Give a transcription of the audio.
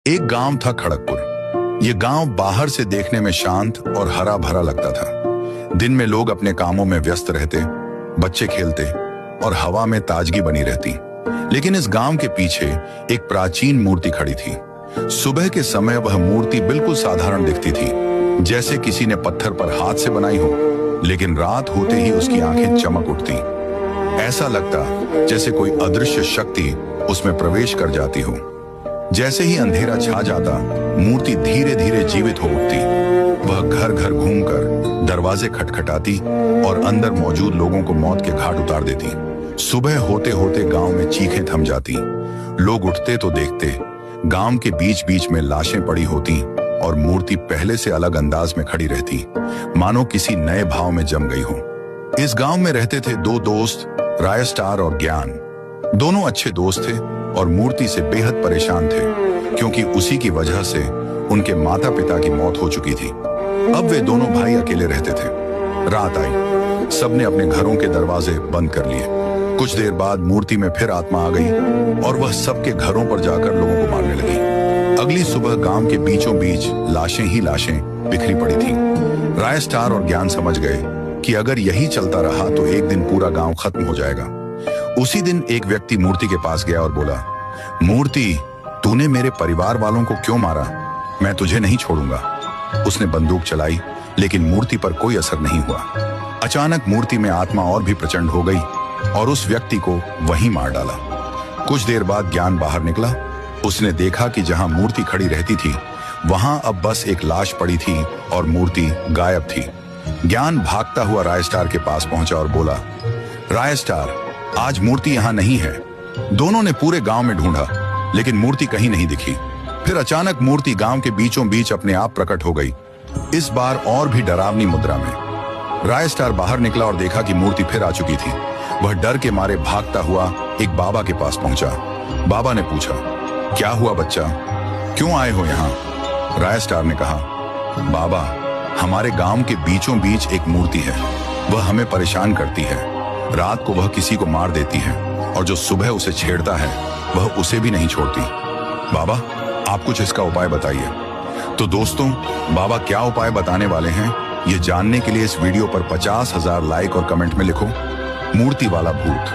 एक गांव था खड़गपुर। ये गांव बाहर से देखने में शांत और हरा भरा लगता था। दिन में लोग अपने कामों में व्यस्त रहते, बच्चे खेलते और हवा में ताजगी बनी रहती। लेकिन इस गांव के पीछे एक प्राचीन मूर्ति खड़ी थी। सुबह के समय वह मूर्ति बिल्कुल साधारण दिखती थी, जैसे किसी ने पत्थर पर हाथ से बनाई हो, लेकिन रात होते ही उसकी आंखें चमक उठती। ऐसा लगता जैसे कोई अदृश्य शक्ति उसमें प्रवेश कर जाती हो। जैसे ही अंधेरा छा जाता, मूर्ति धीरे धीरे जीवित हो उठती। वह घर घर घूमकर दरवाजे खटखटाती और अंदर मौजूद लोगों को मौत के घाट उतार देती। सुबह होते होते गांव में चीखें थम जाती। लोग उठते तो देखते गांव के बीच बीच में लाशें पड़ी होती और मूर्ति पहले से अलग अंदाज में खड़ी रहती, मानो किसी नए भाव में जम गई हो। इस गांव में रहते थे दो दोस्त, रायस्टार और ज्ञान। दोनों अच्छे दोस्त थे और मूर्ति से बेहद परेशान थे, क्योंकि उसी की वजह से उनके माता पिता की मौत हो चुकी थी। अब वे दोनों भाई अकेले रहते थे। रात आई, सबने अपने घरों के दरवाजे बंद कर लिए। कुछ देर बाद मूर्ति में फिर आत्मा आ गई और वह सबके घरों पर जाकर लोगों को मारने लगी। अगली सुबह गांव के बीचों बीच लाशें ही लाशें बिखरी पड़ी थी। रायस्टार और ज्ञान समझ गए कि अगर यही चलता रहा तो एक दिन पूरा गांव खत्म हो जाएगा। उसी दिन एक व्यक्ति मूर्ति के पास गया और बोला, मूर्ति, तूने मेरे परिवार वालों को क्यों मारा? मैं तुझे नहीं छोड़ूंगा। उसने बंदूक चलाई, लेकिन मूर्ति पर कोई असर नहीं हुआ। अचानक मूर्ति में आत्मा और भी प्रचंड हो गई और उस व्यक्ति को वहीं मार डाला। कुछ देर बाद ज्ञान बाहर निकला। उसने देखा कि जहां मूर्ति खड़ी रहती थी, वहां अब बस एक लाश पड़ी थी और मूर्ति गायब थी। ज्ञान भागता हुआ रायस्टार के पास पहुंचा और बोला, रायस्टार, आज मूर्ति यहां नहीं है। दोनों ने पूरे गांव में ढूंढा, लेकिन मूर्ति कहीं नहीं दिखी। फिर अचानक मूर्ति गांव के बीचों बीच अपने आप प्रकट हो गई, इस बार और भी डरावनी मुद्रा में। रायस्टार बाहर निकला और देखा कि मूर्ति फिर आ चुकी थी। वह डर के मारे भागता हुआ एक बाबा के पास पहुंचा। बाबा ने पूछा, क्या हुआ बच्चा, क्यों आए हो यहाँ? रायस्टार ने कहा, बाबा, हमारे गांव के बीचों बीच एक मूर्ति है। वह हमें परेशान करती है। रात को वह किसी को मार देती है और जो सुबह उसे छेड़ता है वह उसे भी नहीं छोड़ती। बाबा, आप कुछ इसका उपाय बताइए। तो दोस्तों, बाबा क्या उपाय बताने वाले हैं, ये जानने के लिए इस वीडियो पर 50,000 लाइक और कमेंट में लिखो, मूर्ति वाला भूत।